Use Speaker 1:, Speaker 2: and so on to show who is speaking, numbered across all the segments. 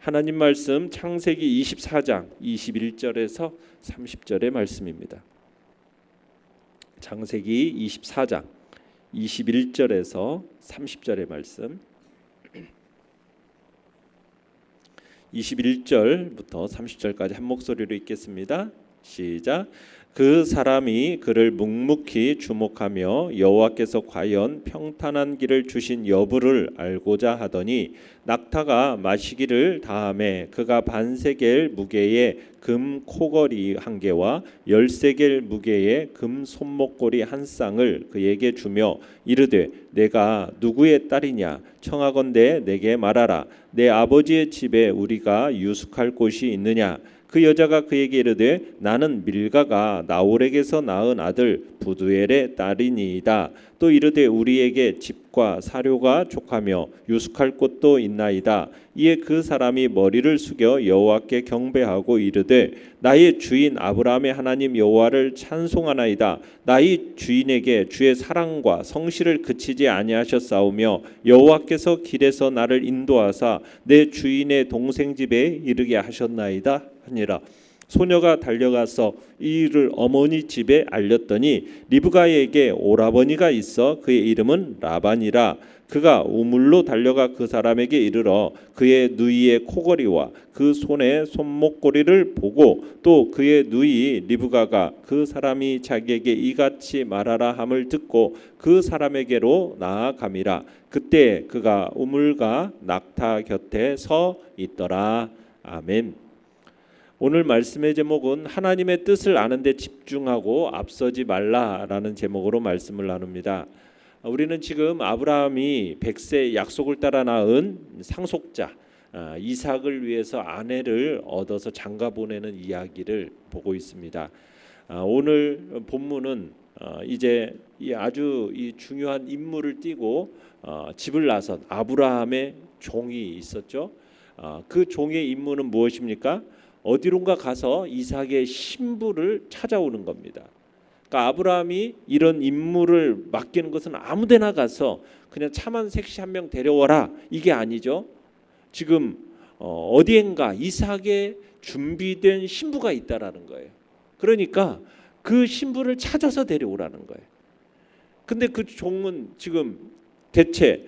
Speaker 1: 하나님 말씀 창세기 24장 21절에서 30절의 말씀입니다. 창세기 24장 21절에서 30절의 말씀. 21절부터 30절까지 한 목소리로 읽겠습니다. 시작. 그 사람이 그를 묵묵히 주목하며 여호와께서 과연 평탄한 길을 주신 여부를 알고자 하더니 낙타가 마시기를 다하매 그가 반세겔 무게의 금 코걸이 한 개와 13겔 무게의 금 손목고리 한 쌍을 그에게 주며 이르되 내가 누구의 딸이냐 청하건대 내게 말하라. 내 아버지의 집에 우리가 유숙할 곳이 있느냐. 그 여자가 그에게 이르되 나는 밀가가 나홀에게서 낳은 아들 부두엘의 딸이니이다. 또 이르되 우리에게 집과 사료가 족하며 유숙할 곳도 있나이다. 이에 그 사람이 머리를 숙여 여호와께 경배하고 이르되 나의 주인 아브라함의 하나님 여호와를 찬송하나이다. 나의 주인에게 주의 사랑과 성실을 그치지 아니하셨사오며 여호와께서 길에서 나를 인도하사 내 주인의 동생 집에 이르게 하셨나이다 하니라. 소녀가 달려가서 이 일을 어머니 집에 알렸더니 리브가에게 오라버니가 있어 그의 이름은 라반이라. 그가 우물로 달려가 그 사람에게 이르러 그의 누이의 코걸이와 그 손의 손목고리를 보고 또 그의 누이 리브가가 그 사람이 자기에게 이같이 말하라 함을 듣고 그 사람에게로 나아감이라. 그때 그가 우물가 낙타 곁에 서 있더라. 아멘. 오늘 말씀의 제목은 하나님의 뜻을 아는 데 집중하고 앞서지 말라라는 제목으로 말씀을 나눕니다. 우리는 지금 아브라함이 100세 약속을 따라 낳은 상속자 이삭을 위해서 아내를 얻어서 장가 보내는 이야기를 보고 있습니다. 오늘 본문은 이제 아주 중요한 임무를 띠고 집을 나선 아브라함의 종이 있었죠. 그 종의 임무는 무엇입니까? 어디론가 가서 이삭의 신부를 찾아오는 겁니다. 그러니까 아브라함이 이런 임무를 맡기는 것은 아무데나 가서 그냥 참한 색시 한 명 데려와라 이게 아니죠. 지금 어디엔가 이삭의 준비된 신부가 있다라는 거예요. 그러니까 그 신부를 찾아서 데려오라는 거예요. 근데 그 종은 지금 대체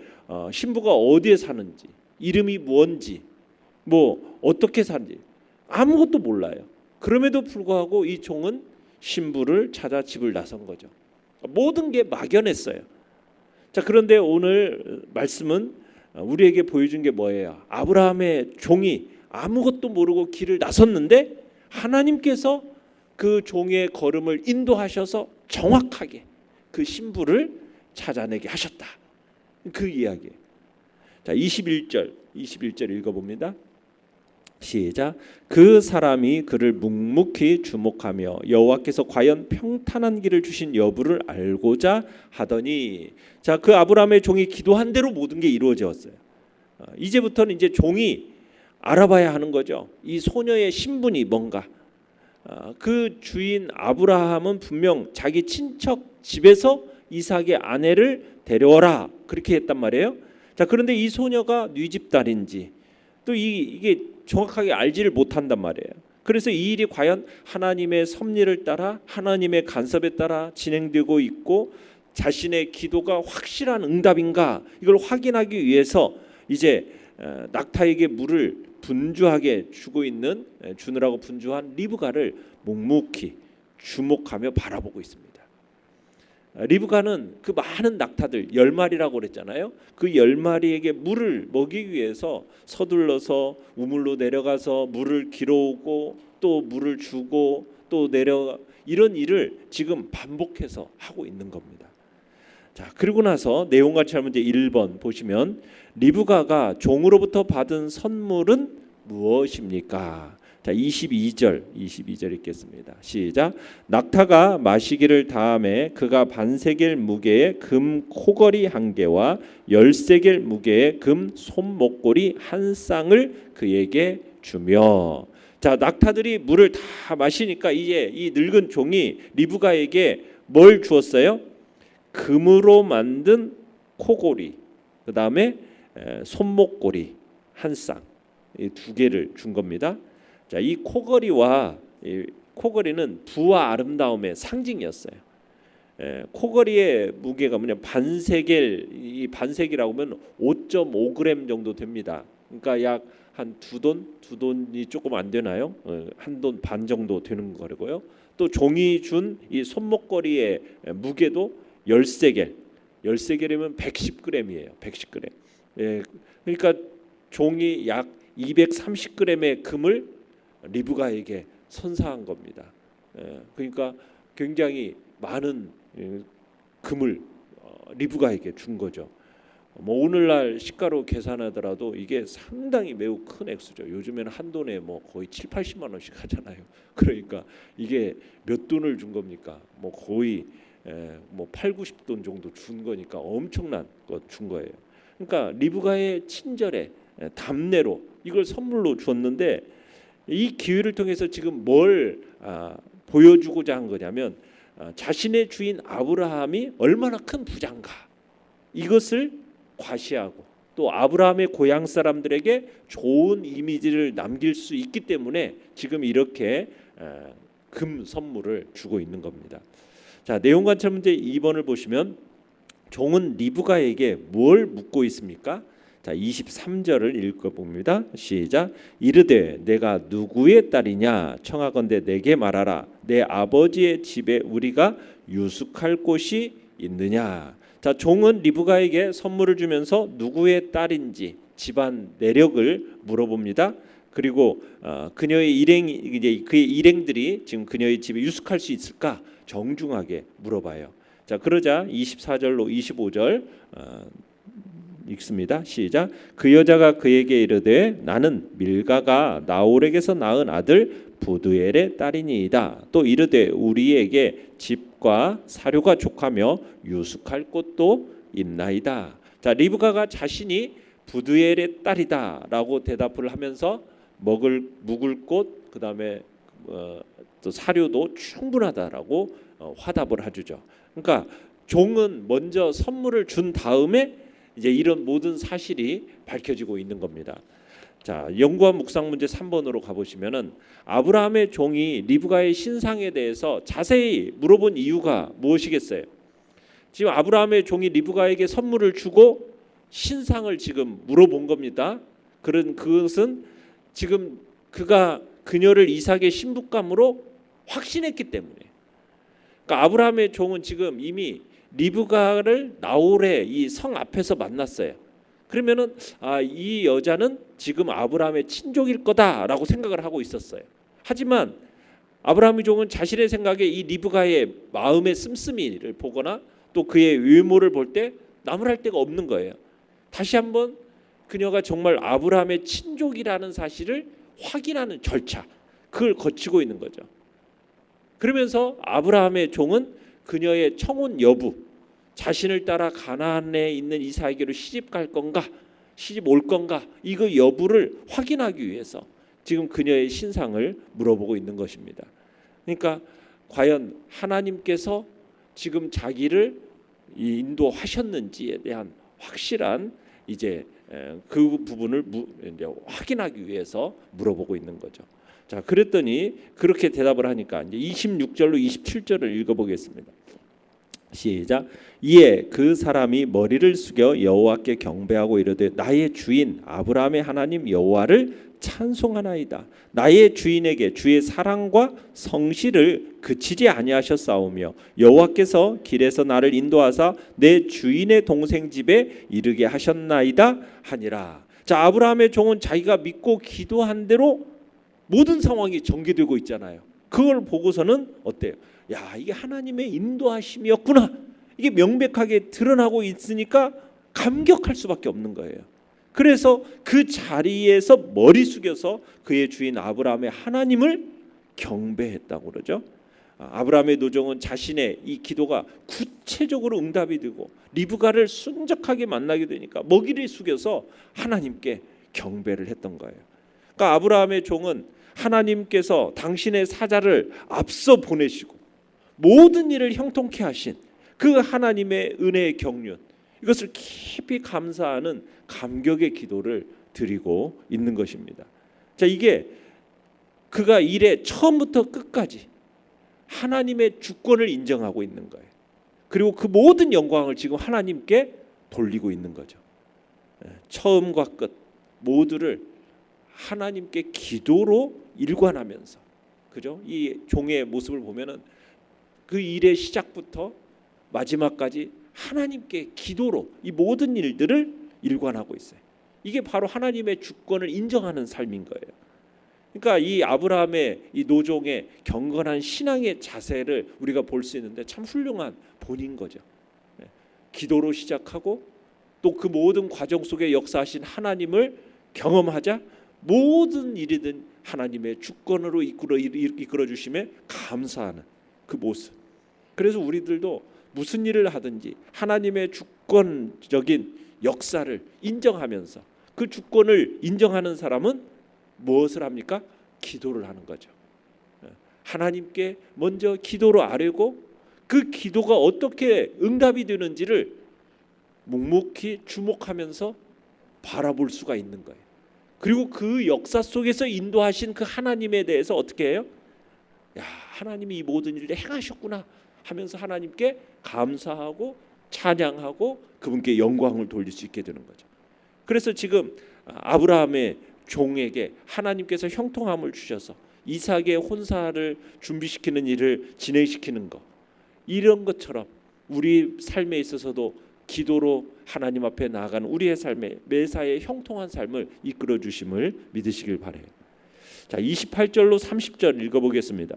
Speaker 1: 신부가 어디에 사는지, 이름이 뭔지, 뭐 어떻게 사는지 아무것도 몰라요. 그럼에도 불구하고 이 종은 신부를 찾아 집을 나선 거죠. 모든 게 막연했어요. 자, 그런데 오늘 말씀은 우리에게 보여준 게 뭐예요? 아브라함의 종이 아무것도 모르고 길을 나섰는데 하나님께서 그 종의 걸음을 인도하셔서 정확하게 그 신부를 찾아내게 하셨다. 그 이야기예요. 자, 21절 읽어봅니다. 시작. 그 사람이 그를 묵묵히 주목하며 여호와께서 과연 평탄한 길을 주신 여부를 알고자 하더니, 자, 그 아브라함의 종이 기도한 대로 모든 게 이루어졌어요. 이제부터는 이제 종이 알아봐야 하는 거죠. 이 소녀의 신분이 뭔가. 그 주인 아브라함은 분명 자기 친척 집에서 이삭의 아내를 데려오라 그렇게 했단 말이에요. 자, 그런데 이 소녀가 네 집 딸인지 또 이게 정확하게 알지를 못한단 말이에요. 그래서 이 일이 과연 하나님의 섭리를 따라 하나님의 간섭에 따라 진행되고 있고 자신의 기도가 확실한 응답인가 이걸 확인하기 위해서 이제 낙타에게 물을 분주하게 주느라고 분주한 리브가를 묵묵히 주목하며 바라보고 있습니다. 리브가는 그 많은 낙타들 10마리라고 그랬잖아요. 그 10마리에게 물을 먹이기 위해서 서둘러서 우물로 내려가서 물을 길어오고 또 물을 주고 또 내려가 이런 일을 지금 반복해서 하고 있는 겁니다. 자, 그리고 나서 내용 같이 하면 이제 1번 보시면 리브가가 종으로부터 받은 선물은 무엇입니까? 자, 22절 읽겠습니다. 시작. 낙타가 마시기를 다하매 그가 반세겔 무게의 금 코걸이 한 개와 13겔 무게의 금 손목고리 한 쌍을 그에게 주며. 자, 낙타들이 물을 다 마시니까 이제 이 늙은 종이 리브가에게 뭘 주었어요? 금으로 만든 코고리, 그 다음에 손목고리 한 쌍. 이 두 개를 준 겁니다. 자, 이 코걸이와 이 코걸이는 부와 아름다움의 상징이었어요. 코걸이의 무게가 뭐냐 반세겔, 이 반세겔이라고 하면 5.5g 정도 됩니다. 그러니까 약 한 두 돈이 조금 안 되나요? 한 돈 반 정도 되는 거고요. 또 종이 준 이 손목걸이의 무게도 10세겔, 10세겔이면 110g이에요. 110g. 그러니까 종이 약 230g의 금을 리브가에게 선사한 겁니다. 그러니까 굉장히 많은 금을 리브가에게 준 거죠. 뭐 오늘날 시가로 계산하더라도 이게 상당히 매우 큰 액수죠. 요즘에는 한 돈에 뭐 거의 7, 80만 원씩 하잖아요. 그러니까 이게 몇 돈을 준 겁니까? 뭐 거의 뭐 8, 90돈 정도 준 거니까 엄청난 것 준 거예요. 그러니까 리브가의 친절에 담내로 이걸 선물로 줬는데 이 기회를 통해서 지금 뭘 보여주고자 한 거냐면 자신의 주인 아브라함이 얼마나 큰 부자인가 이것을 과시하고 또 아브라함의 고향 사람들에게 좋은 이미지를 남길 수 있기 때문에 지금 이렇게 금 선물을 주고 있는 겁니다. 자, 내용 관찰 문제 2번을 보시면 종은 리브가에게 뭘 묻고 있습니까? 자, 23절을 읽어봅니다. 시작. 이르되 내가 누구의 딸이냐 청하건대 내게 말하라. 내 아버지의 집에 우리가 유숙할 곳이 있느냐. 자, 종은 리브가에게 선물을 주면서 누구의 딸인지 집안 내력을 물어봅니다. 그리고 그녀의 이제 그의 일행들이 지금 그녀의 집에 유숙할 수 있을까 정중하게 물어봐요. 자, 그러자 24절로 25절 읽습니다. 시작. 그 여자가 그에게 이르되 나는 밀가가 나홀에게서 낳은 아들 부두엘의 딸이니이다. 또 이르되 우리에게 집과 사료가 족하며 유숙할 곳도 있나이다. 자, 리브가가 자신이 부두엘의 딸이다라고 대답을 하면서 묵을 곳 그다음에 또 사료도 충분하다라고 화답을 해주죠. 그러니까 종은 먼저 선물을 준 다음에 이제 이런 모든 사실이 밝혀지고 있는 겁니다. 자, 연구와 묵상 문제 3번으로 가보시면은 아브라함의 종이 리브가의 신상에 대해서 자세히 물어본 이유가 무엇이겠어요? 지금 아브라함의 종이 리브가에게 선물을 주고 신상을 지금 물어본 겁니다. 그것은 지금 그가 그녀를 이삭의 신부감으로 확신했기 때문에. 그러니까 아브라함의 종은 지금 이미 리브가를 나홀의 이 성 앞에서 만났어요. 그러면은 이 여자는 지금 아브라함의 친족일 거다라고 생각을 하고 있었어요. 하지만 아브라함의 종은 자신의 생각에 이 리브가의 마음의 씀씀이를 보거나 또 그의 외모를 볼 때 나무랄 데가 없는 거예요. 다시 한번 그녀가 정말 아브라함의 친족이라는 사실을 확인하는 절차, 그걸 거치고 있는 거죠. 그러면서 아브라함의 종은 그녀의 청혼 여부, 자신을 따라 가나안에 있는 이삭에게로 시집 갈 건가, 시집 올 건가, 이거 여부를 확인하기 위해서 지금 그녀의 신상을 물어보고 있는 것입니다. 그러니까 과연 하나님께서 지금 자기를 인도하셨는지에 대한 확실한 이제 그 부분을 이제 확인하기 위해서 물어보고 있는 거죠. 자, 그랬더니 그렇게 대답을 하니까 이제 26절로 27절을 읽어보겠습니다. 시작. 이에 그 사람이 머리를 숙여 여호와께 경배하고 이르되 나의 주인 아브라함의 하나님 여호와를 찬송하나이다. 나의 주인에게 주의 사랑과 성실을 그치지 아니하셨사오며 여호와께서 길에서 나를 인도하사 내 주인의 동생 집에 이르게 하셨나이다 하니라. 자, 아브라함의 종은 자기가 믿고 기도한 대로 모든 상황이 전개되고 있잖아요. 그걸 보고서는 어때요? 야, 이게 하나님의 인도하심이었구나. 이게 명백하게 드러나고 있으니까 감격할 수밖에 없는 거예요. 그래서 그 자리에서 머리 숙여서 그의 주인 아브라함의 하나님을 경배했다고 그러죠. 아브라함의 노정은 자신의 이 기도가 구체적으로 응답이 되고 리브가를 순적하게 만나게 되니까 머리를 숙여서 하나님께 경배를 했던 거예요. 그러니까 아브라함의 종은 하나님께서 당신의 사자를 앞서 보내시고 모든 일을 형통케 하신 그 하나님의 은혜의 경륜, 이것을 깊이 감사하는 감격의 기도를 드리고 있는 것입니다. 자, 이게 그가 일의 처음부터 끝까지 하나님의 주권을 인정하고 있는 거예요. 그리고 그 모든 영광을 지금 하나님께 돌리고 있는 거죠. 처음과 끝 모두를 하나님께 기도로 일관하면서, 그죠? 이 종의 모습을 보면은 그 일의 시작부터 마지막까지 하나님께 기도로 이 모든 일들을 일관하고 있어요. 이게 바로 하나님의 주권을 인정하는 삶인 거예요. 그러니까 이 아브라함의 이 노종의 경건한 신앙의 자세를 우리가 볼 수 있는데 참 훌륭한 본인 거죠. 기도로 시작하고 또 그 모든 과정 속에 역사하신 하나님을 경험하자 모든 일이든 하나님의 주권으로 이끌어 주심에 감사하는 그 모습. 그래서 우리들도 무슨 일을 하든지 하나님의 주권적인 역사를 인정하면서 그 주권을 인정하는 사람은 무엇을 합니까? 기도를 하는 거죠. 하나님께 먼저 기도로 아뢰고 그 기도가 어떻게 응답이 되는지를 묵묵히 주목하면서 바라볼 수가 있는 거예요. 그리고 그 역사 속에서 인도하신 그 하나님에 대해서 어떻게 해요? 야, 하나님이 이 모든 일을 행하셨구나 하면서 하나님께 감사하고 찬양하고 그분께 영광을 돌릴 수 있게 되는 거죠. 그래서 지금 아브라함의 종에게 하나님께서 형통함을 주셔서 이삭의 혼사를 준비시키는 일을 진행시키는 것, 이런 것처럼 우리 삶에 있어서도 기도로 하나님 앞에 나아가는 우리의 삶에 매사에 형통한 삶을 이끌어 주심을 믿으시길 바라요. 자, 28절로 30절 읽어보겠습니다.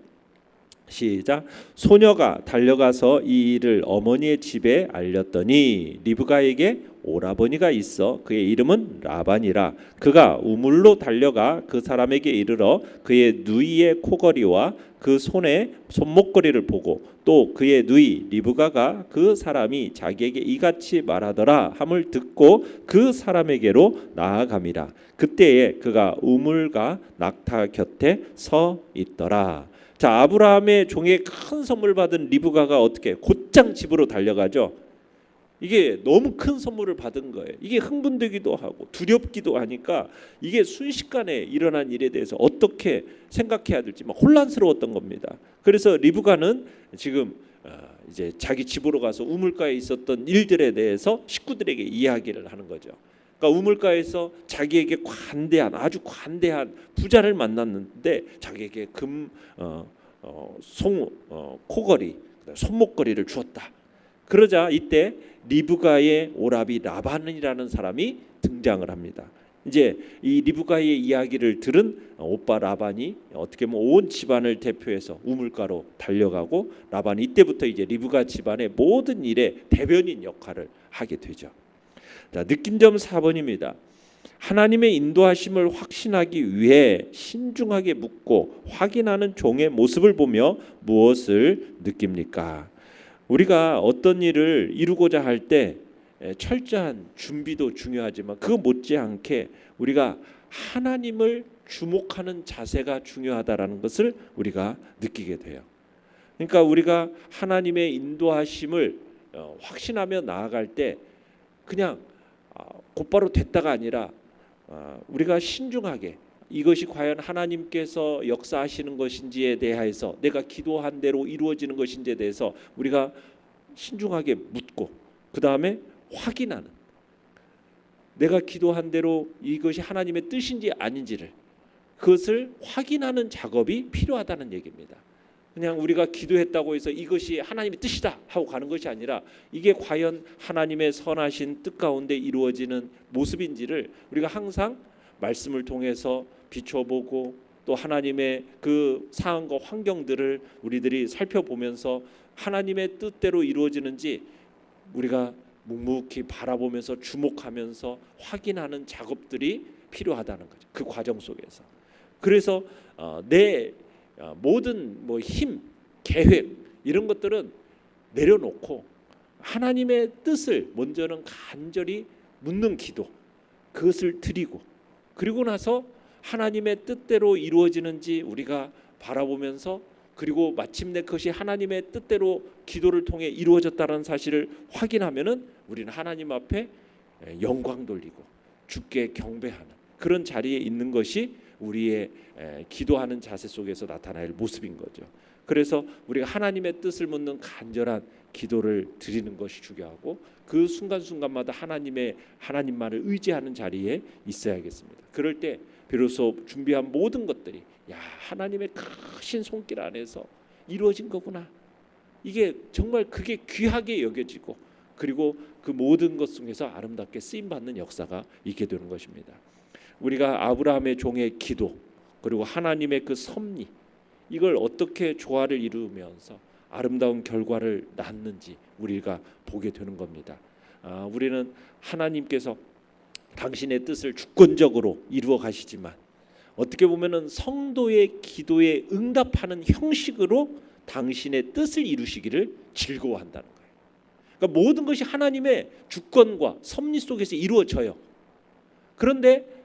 Speaker 1: 시작. 소녀가 달려가서 이 일을 어머니의 집에 알렸더니 리브가에게 오라버니가 있어 그의 이름은 라반이라. 그가 우물로 달려가 그 사람에게 이르러 그의 누이의 코걸이와 그 손에 손목걸이를 보고 또 그의 누이 리브가가 그 사람이 자기에게 이같이 말하더라 함을 듣고 그 사람에게로 나아감이라. 그때에 그가 우물가 낙타 곁에 서 있더라. 자, 아브라함의 종의 큰 선물 받은 리브가가 어떻게 곧장 집으로 달려가죠. 이게 너무 큰 선물을 받은 거예요. 이게 흥분되기도 하고 두렵기도 하니까 이게 순식간에 일어난 일에 대해서 어떻게 생각해야 될지 막 혼란스러웠던 겁니다. 그래서 리브가는 지금 이제 자기 집으로 가서 우물가에 있었던 일들에 대해서 식구들에게 이야기를 하는 거죠. 그러니까 우물가에서 자기에게 아주 관대한 부자를 만났는데 자기에게 코걸이, 손목걸이를 주었다. 그러자 이때 리브가의 오라비 라반이라는 사람이 등장을 합니다. 이제 이 리브가의 이야기를 들은 오빠 라반이 어떻게 보면 온 집안을 대표해서 우물가로 달려가고 라반이 이때부터 이제 리브가 집안의 모든 일의 대변인 역할을 하게 되죠. 자, 느낀점 4번입니다. 하나님의 인도하심을 확신하기 위해 신중하게 묻고 확인하는 종의 모습을 보며 무엇을 느낍니까? 우리가 어떤 일을 이루고자 할 때 철저한 준비도 중요하지만 그거 못지않게 우리가 하나님을 주목하는 자세가 중요하다라는 것을 우리가 느끼게 돼요. 그러니까 우리가 하나님의 인도하심을 확신하며 나아갈 때 그냥 곧바로 됐다가 아니라 우리가 신중하게 이것이 과연 하나님께서 역사하시는 것인지에 대해서 내가 기도한 대로 이루어지는 것인지에 대해서 우리가 신중하게 묻고 그 다음에 확인하는, 내가 기도한 대로 이것이 하나님의 뜻인지 아닌지를 그것을 확인하는 작업이 필요하다는 얘기입니다. 그냥 우리가 기도했다고 해서 이것이 하나님의 뜻이다 하고 가는 것이 아니라 이게 과연 하나님의 선하신 뜻 가운데 이루어지는 모습인지를 우리가 항상 말씀을 통해서 비춰보고 또 하나님의 그 상황과 환경들을 우리들이 살펴보면서 하나님의 뜻대로 이루어지는지 우리가 묵묵히 바라보면서 주목하면서 확인하는 작업들이 필요하다는 거죠. 그 과정 속에서. 그래서 내 모든 힘, 계획 이런 것들은 내려놓고 하나님의 뜻을 먼저는 간절히 묻는 기도, 그것을 드리고 그리고 나서 하나님의 뜻대로 이루어지는지 우리가 바라보면서 그리고 마침내 그것이 하나님의 뜻대로 기도를 통해 이루어졌다는 사실을 확인하면은 우리는 하나님 앞에 영광 돌리고 주께 경배하는 그런 자리에 있는 것이 우리의 기도하는 자세 속에서 나타날 모습인 거죠. 그래서 우리가 하나님의 뜻을 묻는 간절한 기도를 드리는 것이 중요하고 그 순간순간마다 하나님만을 의지하는 자리에 있어야겠습니다. 그럴 때 비로소 준비한 모든 것들이 하나님의 크신 손길 안에서 이루어진 거구나. 이게 정말 그게 귀하게 여겨지고 그리고 그 모든 것 속에서 아름답게 쓰임받는 역사가 있게 되는 것입니다. 우리가 아브라함의 종의 기도 그리고 하나님의 그 섭리 이걸 어떻게 조화를 이루면서 아름다운 결과를 낳는지 우리가 보게 되는 겁니다. 우리는 하나님께서 당신의 뜻을 주권적으로 이루어 가시지만 어떻게 보면은 성도의 기도에 응답하는 형식으로 당신의 뜻을 이루시기를 즐거워한다는 거예요. 그러니까 모든 것이 하나님의 주권과 섭리 속에서 이루어져요. 그런데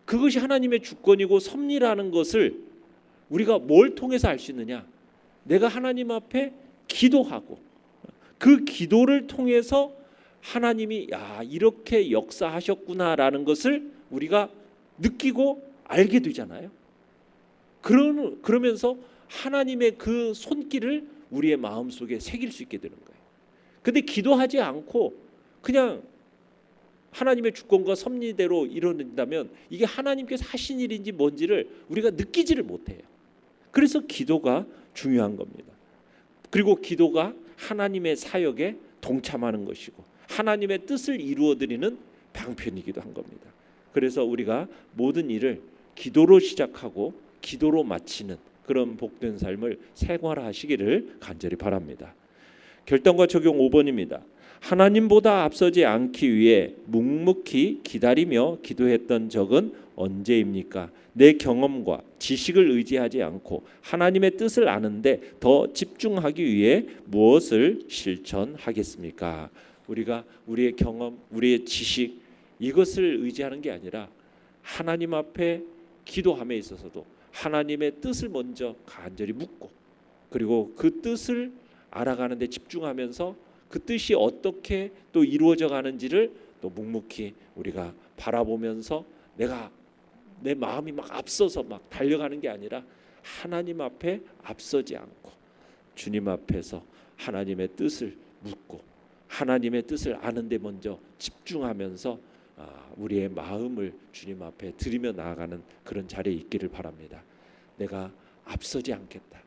Speaker 1: 그것이 하나님의 주권이고 섭리라는 것을 우리가 뭘 통해서 알 수 있느냐? 내가 하나님 앞에 기도하고 그 기도를 통해서 하나님이 이렇게 역사하셨구나라는 것을 우리가 느끼고 알게 되잖아요. 그러면서 하나님의 그 손길을 우리의 마음속에 새길 수 있게 되는 거예요. 근데 기도하지 않고 그냥 하나님의 주권과 섭리대로 이루어진다면 이게 하나님께서 하신 일인지 뭔지를 우리가 느끼지를 못해요. 그래서 기도가 중요한 겁니다. 그리고 기도가 하나님의 사역에 동참하는 것이고 하나님의 뜻을 이루어드리는 방편이기도 한 겁니다. 그래서 우리가 모든 일을 기도로 시작하고 기도로 마치는 그런 복된 삶을 생활하시기를 간절히 바랍니다. 결단과 적용 5번입니다. 하나님보다 앞서지 않기 위해 묵묵히 기다리며 기도했던 적은 언제입니까? 내 경험과 지식을 의지하지 않고 하나님의 뜻을 아는데 더 집중하기 위해 무엇을 실천하겠습니까? 우리가 우리의 경험, 우리의 지식 이것을 의지하는 게 아니라 하나님 앞에 기도함에 있어서도 하나님의 뜻을 먼저 간절히 묻고 그리고 그 뜻을 알아가는 데 집중하면서 그 뜻이 어떻게 또 이루어져 가는지를 또 묵묵히 우리가 바라보면서 내 마음이 막 앞서서 막 달려가는 게 아니라 하나님 앞에 앞서지 않고 주님 앞에서 하나님의 뜻을 묻고 하나님의 뜻을 아는 데 먼저 집중하면서 우리의 마음을 주님 앞에 드리며 나아가는 그런 자리에 있기를 바랍니다. 내가 앞서지 않겠다.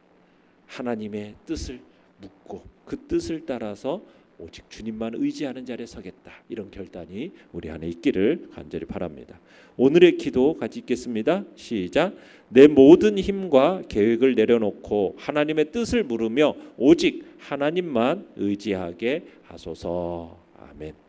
Speaker 1: 하나님의 뜻을 묻고 그 뜻을 따라서 오직 주님만 의지하는 자리에 서겠다. 이런 결단이 우리 안에 있기를 간절히 바랍니다. 오늘의 기도 같이 읽겠습니다. 시작. 내 모든 힘과 계획을 내려놓고 하나님의 뜻을 물으며 오직 하나님만 의지하게 하소서. 아멘.